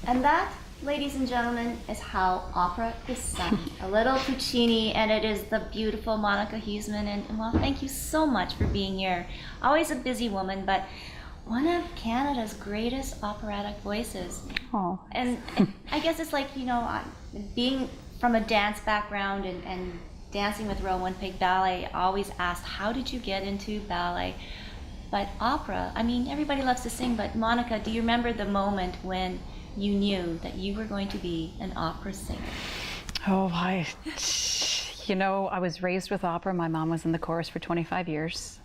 And that, ladies and gentlemen, is how opera is sung. A little Puccini, and it is the beautiful Monica Huisman. And well, thank you so much for being here. Always a busy woman, but one of Canada's greatest operatic voices. Oh. And I guess it's like, being from a dance background and dancing with Royal Winnipeg Ballet, I always asked, how did you get into ballet? But opera, I mean, everybody loves to sing, but Monica, do you remember the moment when you knew that you were going to be an opera singer? Oh, I was raised with opera. My mom was in the chorus for 25 years.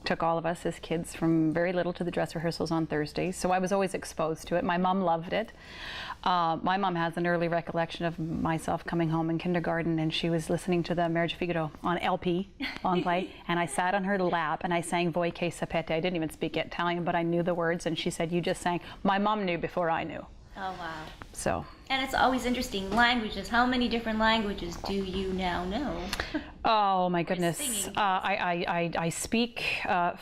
Took all of us as kids from very little to the dress rehearsals on Thursdays. So I was always exposed to it. My mom loved it. My mom has an early recollection of myself coming home in kindergarten, and she was listening to the Marriage of Figaro on LP, long play, and I sat on her lap and I sang Voi che sapete. I didn't even speak Italian, but I knew the words, and she said, "You just sang." My mom knew before I knew. Oh, wow. So. And it's always interesting, languages. How many different languages do you now know? Oh, my goodness. I speak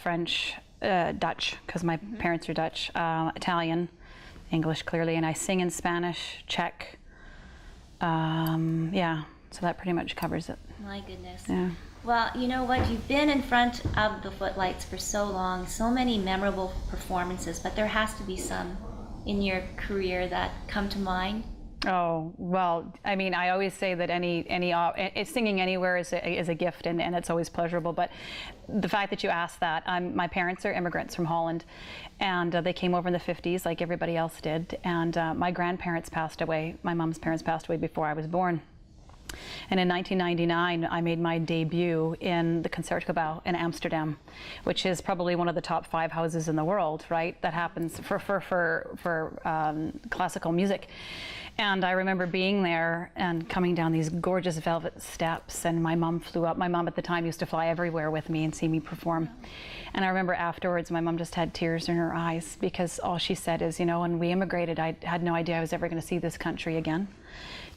French, Dutch, because my parents are Dutch, Italian, English clearly, and I sing in Spanish, Czech. Yeah, so that pretty much covers it. My goodness. Yeah. Well, you know what? You've been in front of the footlights for so long, so many memorable performances, but there has to be some in your career that come to mind. Oh, well, I mean, I always say that singing anywhere is a gift, and it's always pleasurable. But the fact that you asked that, my parents are immigrants from Holland, and they came over in the 50s like everybody else did. And my grandparents passed away. My mom's parents passed away before I was born. And in 1999, I made my debut in the Concertgebouw in Amsterdam, which is probably one of the top 5 houses in the world, right? That happens for classical music. And I remember being there and coming down these gorgeous velvet steps, and my mom flew up. My mom at the time used to fly everywhere with me and see me perform. And I remember afterwards, my mom just had tears in her eyes, because all she said is, when we immigrated, I had no idea I was ever going to see this country again.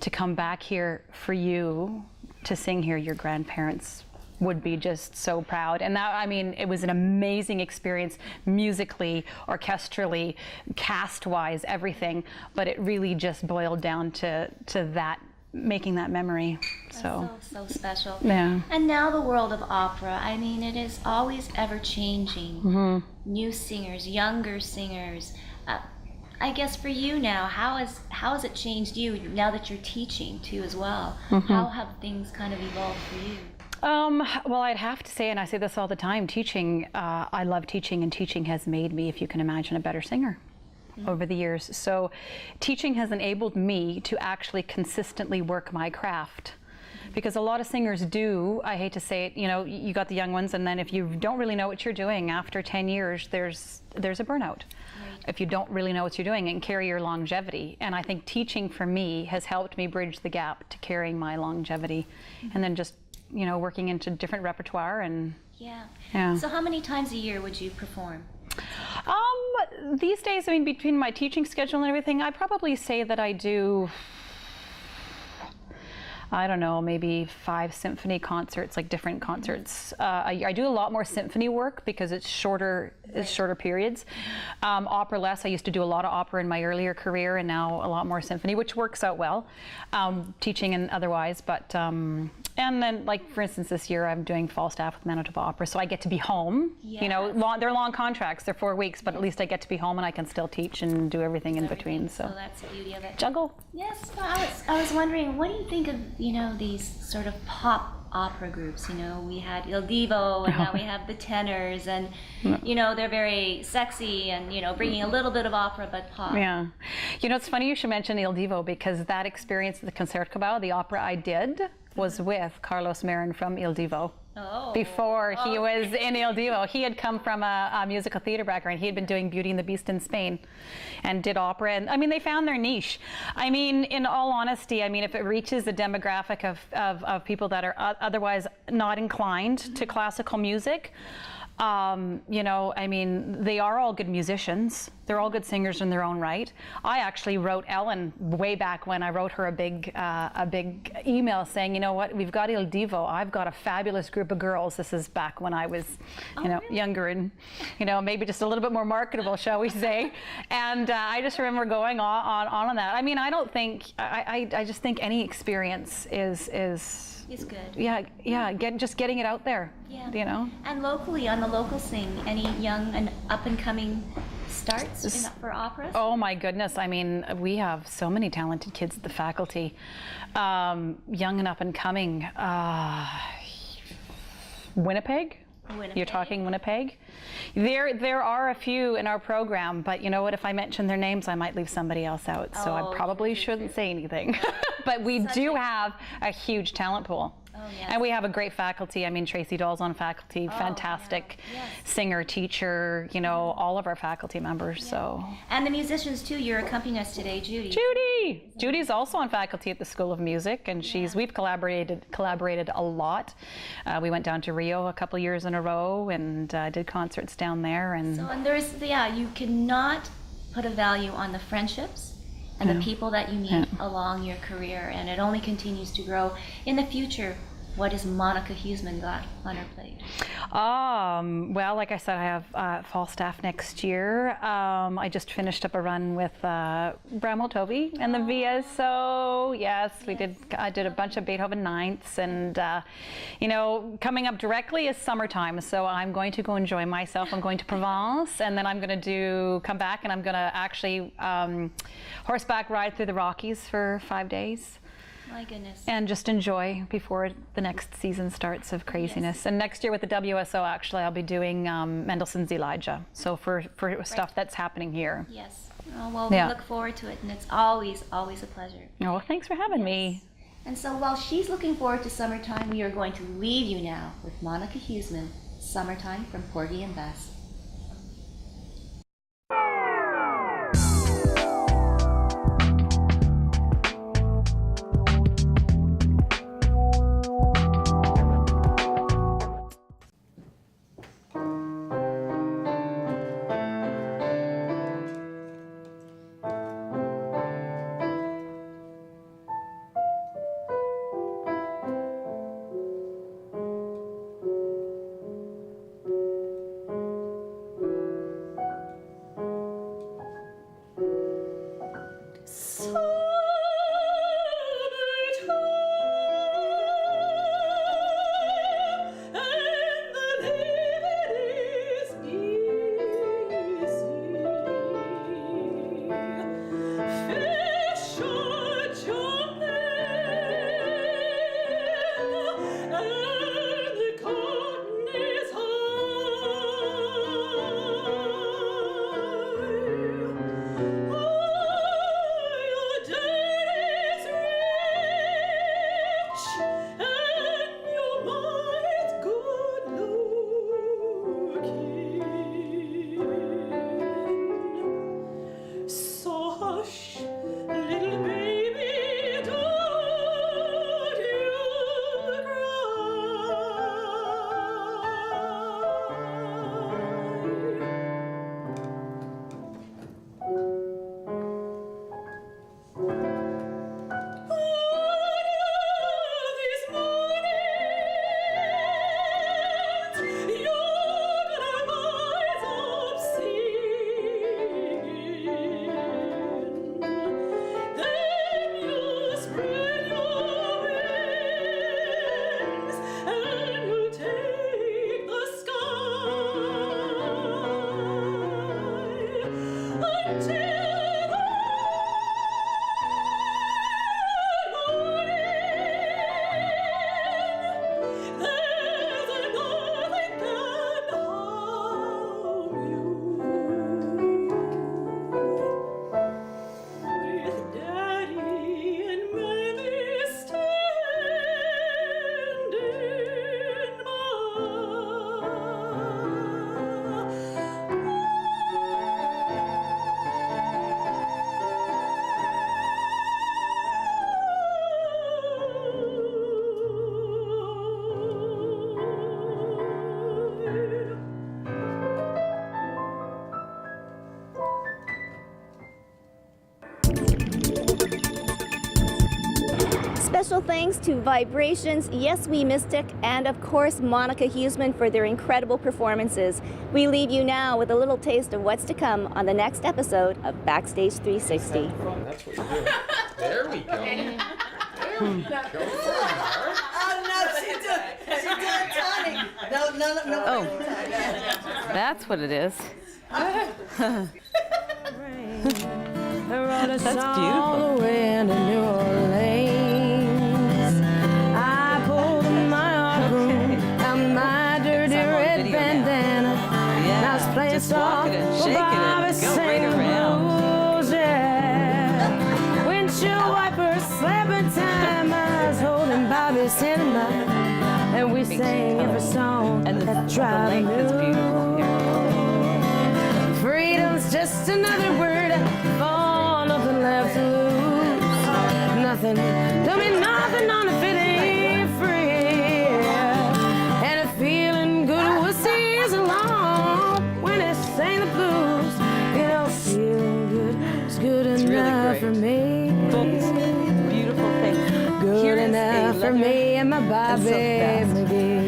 To come back here for you to sing here, your grandparents would be just so proud. And that, I mean, it was an amazing experience, musically, orchestrally, cast-wise, everything. But it really just boiled down to that, making that memory. So special. Yeah. And now the world of opera, I mean, it is always ever changing. Mm-hmm. New singers, younger singers. I guess for you now, how has it changed you now that you're teaching too as well? Mm-hmm. How have things kind of evolved for you? Well, I'd have to say, and I say this all the time, teaching, I love teaching, and teaching has made me, if you can imagine, a better singer over the years. So teaching has enabled me to actually consistently work my craft. Because a lot of singers do, I hate to say it, you got the young ones, and then if you don't really know what you're doing, after 10 years, there's a burnout. If you don't really know what you're doing and carry your longevity. And I think teaching for me has helped me bridge the gap to carrying my longevity. Mm-hmm. And then just, working into different repertoire and yeah. So how many times a year would you perform? These days, I mean, between my teaching schedule and everything, I probably say that I do, I don't know, maybe 5 symphony concerts, like different concerts. I do a lot more symphony work because it's shorter periods. Opera less. I used to do a lot of opera in my earlier career, and now a lot more symphony, which works out well, teaching and otherwise. But and then, like for instance, this year I'm doing Falstaff with Manitoba Opera, so I get to be home. Yes. They're long contracts. They're 4 weeks, but at least I get to be home and I can still teach and do everything in between. So that's the beauty of it. Juggle. Yes. Well, I was wondering, what do you think of these sort of pop opera groups? We had Il Divo, and now we have the tenors, and they're very sexy and bringing a little bit of opera but pop. Yeah. It's funny you should mention Il Divo, because that experience at the Concertgebouw, the opera I did, was with Carlos Marin from Il Divo. Oh. Before he was in Il Divo. He had come from a musical theater background. He had been doing Beauty and the Beast in Spain and did opera. And I mean, they found their niche. I mean, in all honesty, I mean, if it reaches the demographic of people that are otherwise not inclined to classical music, I mean, they are all good musicians. They're all good singers in their own right. I actually wrote Ellen way back when. I wrote her a big email saying, you know what, we've got Il Divo. I've got a fabulous group of girls. This is back when I was, Really? younger and, maybe just a little bit more marketable, shall we say. And I just remember going on that. I mean, I don't think, I just think any experience is It's good. yeah, just getting it out there, Yeah. And locally, on the local scene, any young and up-and-coming starts for operas? Oh my goodness, I mean, we have so many talented kids at the faculty, young and up and coming. Winnipeg? You're talking Winnipeg? There are a few in our program, but you know what, if I mention their names, I might leave somebody else out, so I probably shouldn't say anything. But we do have a huge talent pool. Oh, yes. And we have a great faculty. I mean, Tracy Doll's on faculty, fantastic singer, teacher, all of our faculty members. So. And the musicians too. You're accompanying us today, Judy. Judy's also on faculty at the School of Music, and we've collaborated a lot. We went down to Rio a couple years in a row and did concerts down there. And you cannot put a value on the friendships and the people that you meet along your career, and it only continues to grow. In the future, what has Monica Huisman got on her plate? Well, like I said, I have fall staff next year. I just finished up a run with Bram Tovey and the Vias. So yes, I did a bunch of Beethoven ninths, and coming up directly is summertime. So I'm going to go enjoy myself. I'm going to Provence, and then I'm going to come back, and I'm going to actually horseback ride through the Rockies for 5 days. My goodness. And just enjoy before the next season starts of craziness. Yes. And next year with the WSO, actually, I'll be doing Mendelssohn's Elijah. So for stuff that's happening here. Yes. Oh, well, we look forward to it, and it's always a pleasure. Oh, well, thanks for having me. And so while she's looking forward to summertime, we are going to leave you now with Monica Huisman, Summertime from Porgy and Bess. Special thanks to Vibrations, Yes We Mystic, and of course Monica Huisman for their incredible performances. We leave you now with a little taste of what's to come on the next episode of Backstage 360. That's what you do. There we go. There we go. Oh no, she's doing tonic. No. Oh, that's what it is. That's beautiful. In New Orleans, I pulled my arm and my dirty red bandana. And I was playing just soft walking and for shaking Bobby it, go right singing around. blues, yeah. Windshield wipers slapping time, I was holding Bobby's hand in mine, and we sang every song And the that drive length is beautiful here. Freedom's just another word for nothing left to lose. Nothing, don't mean nothing on if it ain't free. And a feeling good was season long when they sang the blues. You know, feeling good is good really enough great. for me. Beautiful thing. Good Here is a enough for leather me and my Bobby and silk vest. McGee.